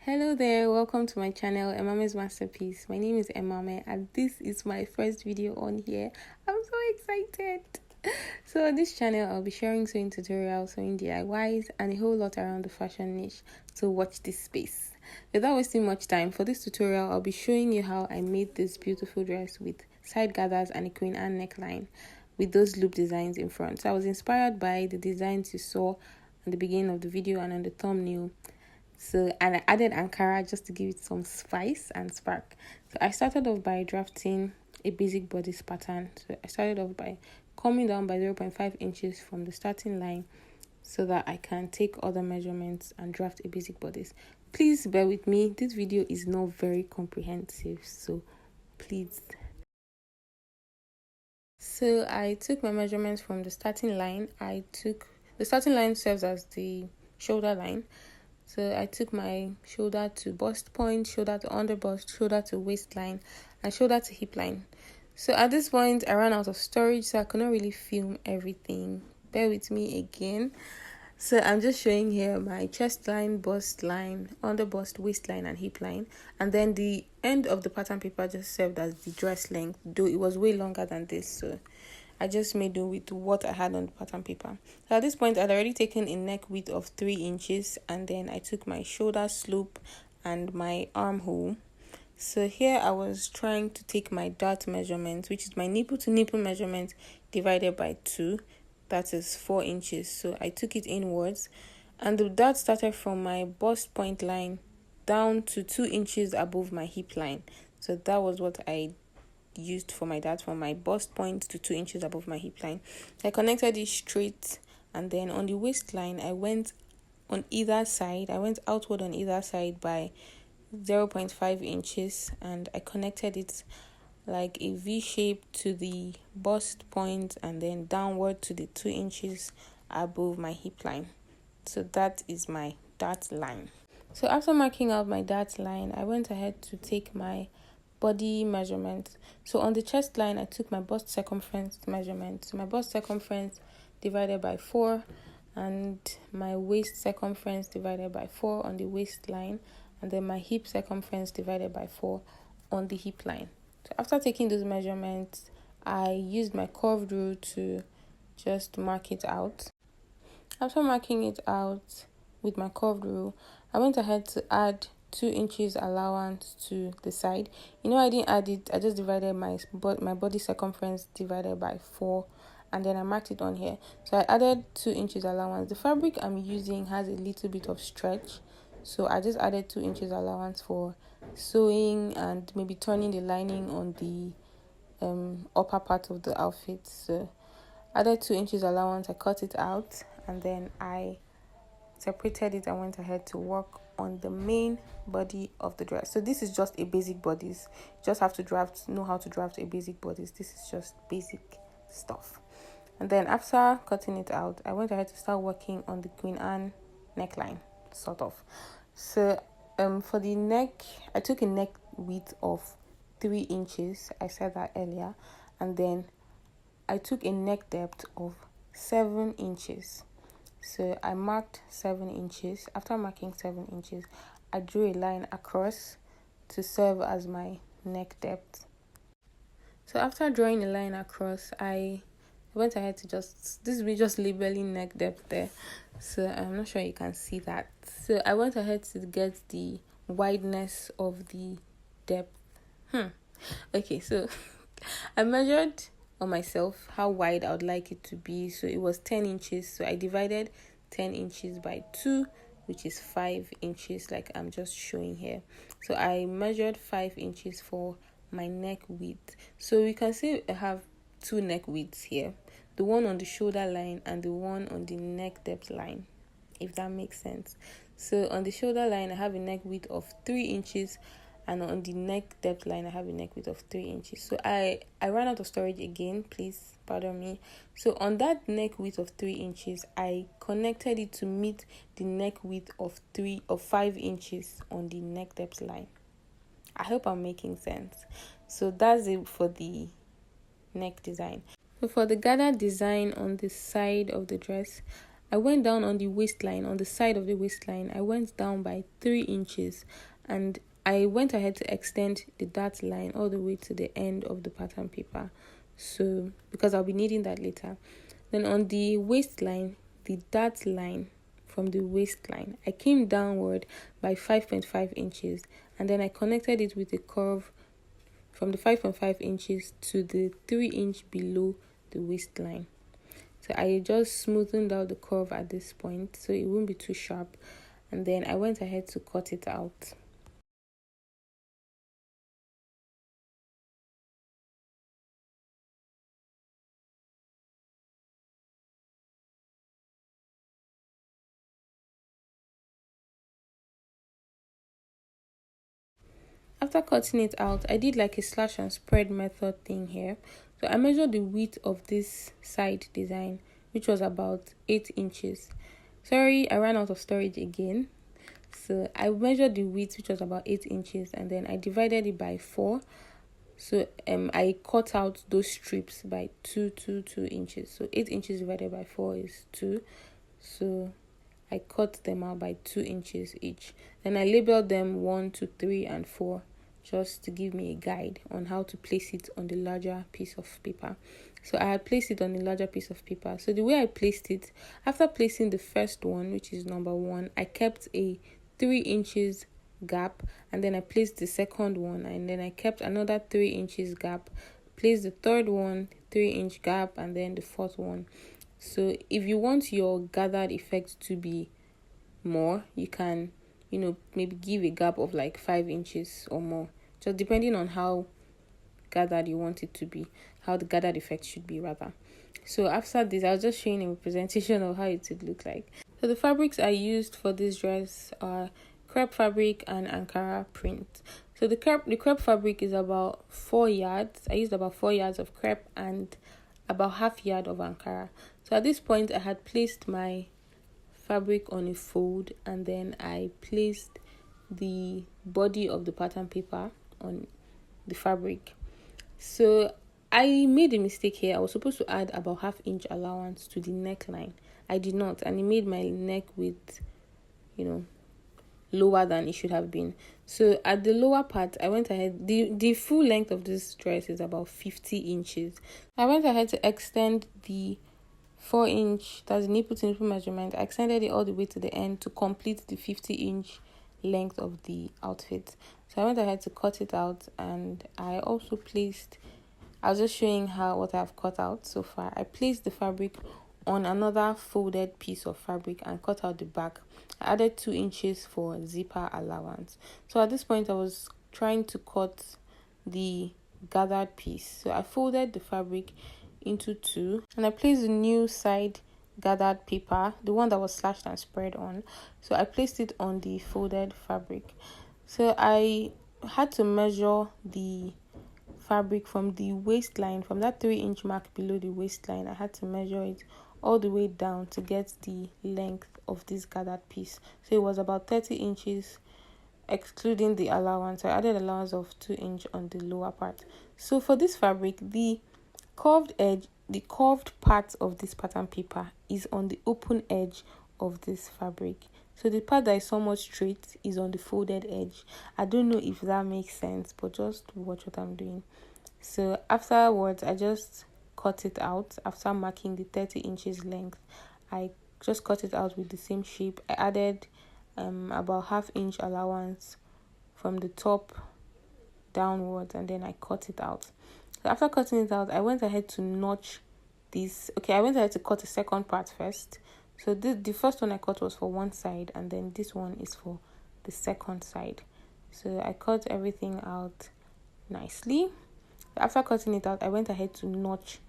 Hello there, welcome to my channel, Emame's Masterpiece. My name is Emame and this is my first video on here. I'm so excited. So on this channel, I'll be sharing sewing tutorials, sewing DIYs and a whole lot around the fashion niche. So watch this space. Without wasting much time, for this tutorial, I'll be showing you how I made this beautiful dress with side gathers and a Queen Anne neckline with those loop designs in front. So I was inspired by the designs you saw at the beginning of the video and on the thumbnail. And I added Ankara just to give it some spice and spark. So I started off by drafting a basic bodice pattern. So I started off by coming down by 0.5 inches from the starting line so that I can take other measurements and draft a basic bodice. Please bear with me. This video is not very comprehensive, so please. So I took my measurements from the starting line. The starting line serves as the shoulder line. So I took my shoulder to bust point, shoulder to under bust, shoulder to waistline, and shoulder to hip line. So at this point, I ran out of storage, so I could not really film everything. Bear with me again. So I'm just showing here my chest line, bust line, under bust, waistline, and hip line. And then the end of the pattern paper just served as the dress length, though it was way longer than this. So I just made do with what I had on the pattern paper. So at this point, I'd already taken a neck width of 3 inches, and then I took my shoulder slope and my armhole. So here I was trying to take my dart measurement, which is my nipple to nipple measurement divided by 2. That is 4 inches. So I took it inwards, and the dart started from my bust point line down to 2 inches above my hip line. So that was what I used for my dart, from my bust point to 2 inches above my hip line. I connected it straight, and then on the waistline I went on either side. I went outward on either side by 0.5 inches, and I connected it like a V shape to the bust point and then downward to the 2 inches above my hip line. So that is my dart line. So after marking out my dart line, I went ahead to take my body measurement. So on the chest line, I took my bust circumference measurement. So my bust circumference divided by 4, and my waist circumference divided by 4 on the waistline, and then my hip circumference divided by 4 on the hip line. So after taking those measurements, I used my curved rule to just mark it out. After marking it out with my curved rule, I went ahead to add 2 inches allowance to the side. I didn't add it. I just divided my body circumference divided by 4, and then I marked it on here. So I added 2 inches allowance. The fabric I'm using has a little bit of stretch, so I just added 2 inches allowance for sewing and maybe turning the lining on the upper part of the outfit. So added 2 inches allowance. I cut it out, and then I separated it and went ahead to work on the main body of the dress. So this is just a basic bodice. You just have to know how to draft a basic bodice. This is just basic stuff. And then after cutting it out, I went ahead to start working on the Queen Anne neckline, sort of. So for the neck, I took a neck width of 3 inches. I said that earlier. And then I took a neck depth of 7 inches. So I marked 7 inches. After marking 7 inches, I drew a line across to serve as my neck depth. So after drawing a line across, I went ahead to this will be just labeling neck depth there. So I'm not sure you can see that. So I went ahead to get the wideness of the depth. Okay, so I measured on myself how wide I would like it to be. So it was 10 inches. So I divided 10 inches by 2, which is 5 inches, like I'm just showing here. So I measured 5 inches for my neck width. So we can see I have 2 neck widths here, the one on the shoulder line and the one on the neck depth line, if that makes sense. So on the shoulder line, I have a neck width of 3 inches, and on the neck depth line, I have a neck width of 3 inches. So I ran out of storage again, please pardon me. So on that neck width of 3 inches, I connected it to meet the neck width of 5 inches on the neck depth line. I hope I'm making sense. So that's it for the neck design. So for the gather design on the side of the dress, I went down on the waistline, on the side of the waistline. I went down by 3 inches, and I went ahead to extend the dart line all the way to the end of the pattern paper. So, because I'll be needing that later. Then on the waistline, the dart line from the waistline, I came downward by 5.5 inches, and then I connected it with a curve from the 5.5 inches to the 3 inch below the waistline. So I just smoothened out the curve at this point so it won't be too sharp, and then I went ahead to cut it out. After cutting it out, I did like a slash and spread method thing here. So I measured the width of this side design, which was about 8 inches. Sorry, I ran out of storage again. So I measured the width, which was about 8 inches, and then I divided it by 4. So I cut out those strips by 2 inches. So 8 inches divided by 4 is 2. So I cut them out by 2 inches each. Then I labeled them 1, 2, 3, and 4, just to give me a guide on how to place it on the larger piece of paper. So I had placed it on the larger piece of paper. So the way I placed it, after placing the first one, which is number 1, I kept a 3 inches gap, and then I placed the second one, and then I kept another 3 inches gap, placed the third one, 3-inch gap, and then the fourth one. So if you want your gathered effect to be more, you can, maybe give a gap of like 5 inches or more, just depending on how gathered you want it to be, how the gathered effect should be rather. So after this, I was just showing a representation of how it would look like. So the fabrics I used for this dress are crepe fabric and Ankara print. So the crepe fabric is about 4 yards. I used about 4 yards of crepe and about half yard of Ankara. So at this point, I had placed my fabric on a fold, and then I placed the body of the pattern paper on the fabric. So I made a mistake here. I was supposed to add about half-inch allowance to the neckline. I did not, and it made my neck width, lower than it should have been. So at the lower part, I went ahead. The full length of this dress is about 50 inches. I went ahead to extend the 4-inch, that's the nipple to nipple measurement. I extended it all the way to the end to complete the 50-inch length of the outfit. So I went ahead to cut it out, and I also placed, I was just showing what I've cut out so far. I placed the fabric on another folded piece of fabric and cut out the back. I added 2 inches for zipper allowance. So at this point, I was trying to cut the gathered piece. So I folded the fabric into 2, and I placed the new side gathered paper, the one that was slashed and spread on. So I placed it on the folded fabric. So I had to measure the fabric from the waistline, from that 3-inch mark below the waistline. I had to measure it all the way down to get the length of this gathered piece. So it was about 30 inches excluding the allowance. I added allowance of 2 inch on the lower part. So for this fabric, the curved part of this pattern paper is on the open edge of this fabric. So the part that is somewhat straight is on the folded edge. I don't know if that makes sense, but just watch what I'm doing. So afterwards, I just cut it out. After marking the 30 inches length, I just cut it out with the same shape. I added about half-inch allowance from the top downwards, and then I cut it out. So after cutting it out, I went ahead to notch this. Okay, I went ahead to cut the second part first. So the first one I cut was for one side, and then this one is for the second side. So I cut everything out nicely. After cutting it out, I went ahead to notch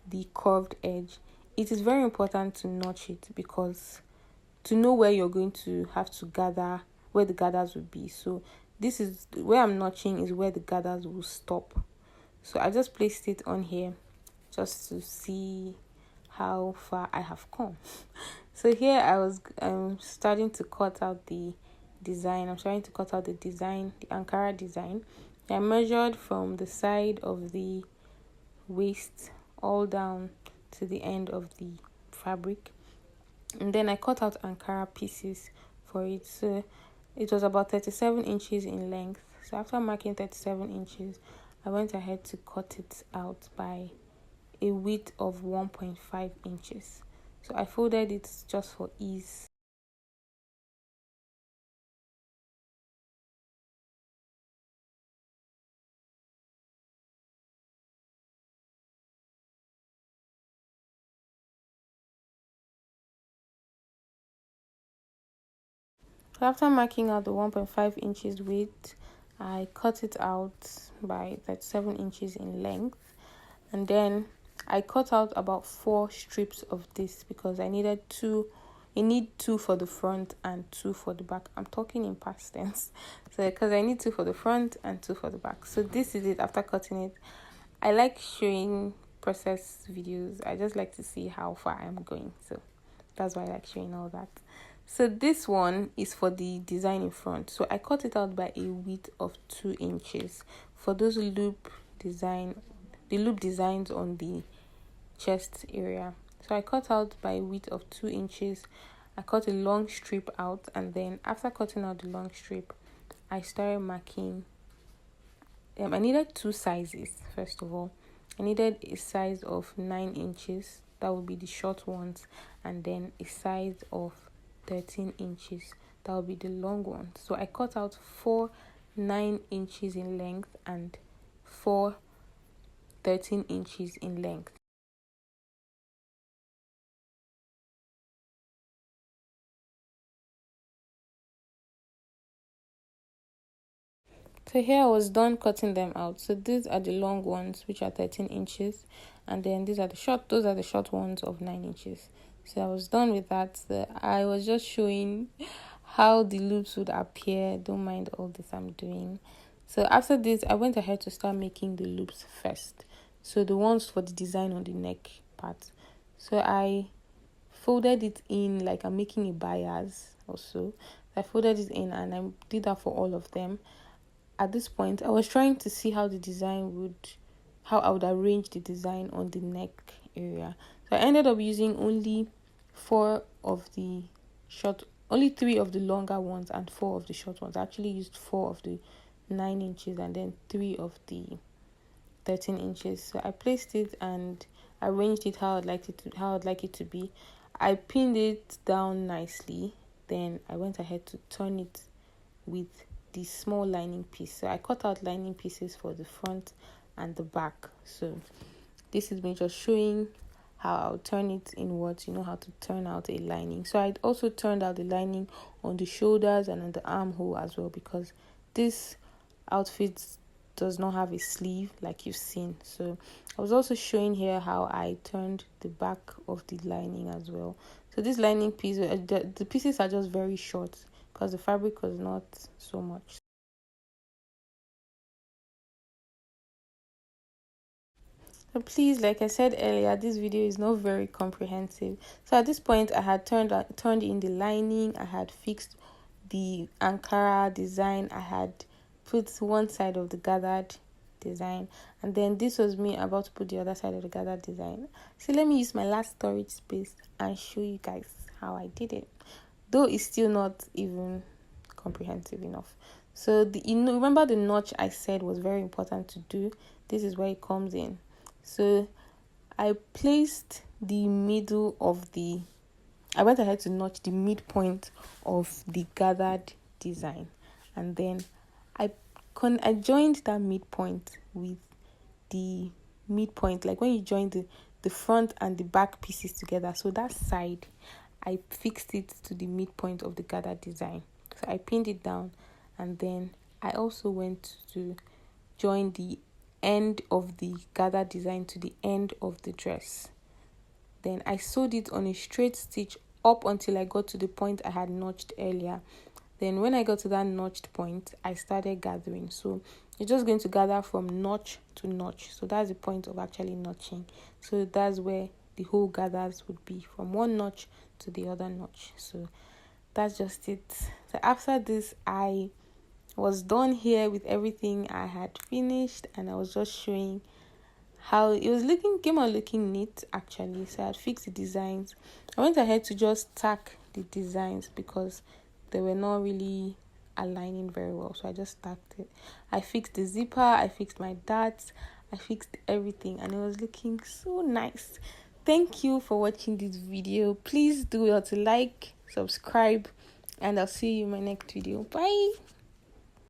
the curved edge. It is very important to notch it because to know where you're going to have to gather, where the gathers will be. So this is where I'm notching, is where the gathers will stop. So I just placed it on here just to see how far I have come. So here I was starting to cut out the design. I'm trying to cut out the design, the Ankara design. I measured from the side of the waist all down to the end of the fabric. And then I cut out Ankara pieces for it. So it was about 37 inches in length. So after marking 37 inches, I went ahead to cut it out by a width of 1.5 inches. So I folded it just for ease. So after marking out the 1.5 inches width, I cut it out by 37 inches in length. And then I cut out about 4 strips of this because I needed two. I need 2 for the front and 2 for the back. I'm talking in past tense. So because I need 2 for the front and 2 for the back. So this is it after cutting it. I like showing process videos. I just like to see how far I'm going. So that's why I like showing all that. So this one is for the design in front. So I cut it out by a width of 2 inches for those loop designs on the chest area. So I cut out by a width of 2 inches. I cut a long strip out, and then after cutting out the long strip, I started marking. I needed 2 sizes. First of all, I needed a size of 9 inches, that would be the short ones, and then a size of 13 inches, that would be the long ones. So I cut out 4 9 inches in length and 4 13 inches in length. So here I was done cutting them out. So these are the long ones, which are 13 inches, and then those are the short ones of 9 inches. So I was done with that. So I was just showing how the loops would appear. Don't mind all this I'm doing. So after this, I went ahead to start making the loops first. So the ones for the design on the neck part. So I folded it in like I'm making a bias also. I folded it in and I did that for all of them. At this point, I was trying to see how I would arrange the design on the neck area. So I ended up using only 4 of the only 3 of the longer ones and 4 of the short ones. I actually used 4 of the 9 inches and then 3 of the 13 inches. So I placed it and arranged it how I'd like it to be. I pinned it down nicely. Then I went ahead to turn it with the small lining piece. So I cut out lining pieces for the front and the back. So this is me just showing how I'll turn it inwards. You know how to turn out a lining. So I also turned out the lining on the shoulders and on the armhole as well, because this outfit does not have a sleeve like you've seen. So I was also showing here how I turned the back of the lining as well. So this lining piece, the pieces are just very short because the fabric was not so much. So please, like I said earlier, this video is not very comprehensive. So at this point, I had turned in the lining, I had fixed the Ankara design, I had put one side of the gathered design, and then this was me about to put the other side of the gathered design. So let me use my last storage space and show you guys how I did it, though it's still not even comprehensive enough. So remember the notch I said was very important to do. This is where it comes in. So I placed the middle of I went ahead to notch the midpoint of the gathered design, and then I joined that midpoint with the midpoint, like when you join the front and the back pieces together. So that side, I fixed it to the midpoint of the gathered design. So I pinned it down, and then I also went to join the end of the gathered design to the end of the dress. Then I sewed it on a straight stitch up until I got to the point I had notched earlier. Then when I got to that notched point, I started gathering. So you're just going to gather from notch to notch. So that's the point of actually notching. So that's where the whole gathers would be, from one notch to the other notch. So that's just it. So after this, I was done here with everything I had finished, and I was just showing how it was looking, came out looking neat actually. So I had fixed the designs. I went ahead to just tack the designs because they were not really aligning very well, so I just tacked it. I fixed the zipper, I fixed my darts, I fixed everything, and it was looking so nice. Thank you for watching this video. Please do well to like, subscribe, and I'll see you in my next video. Bye.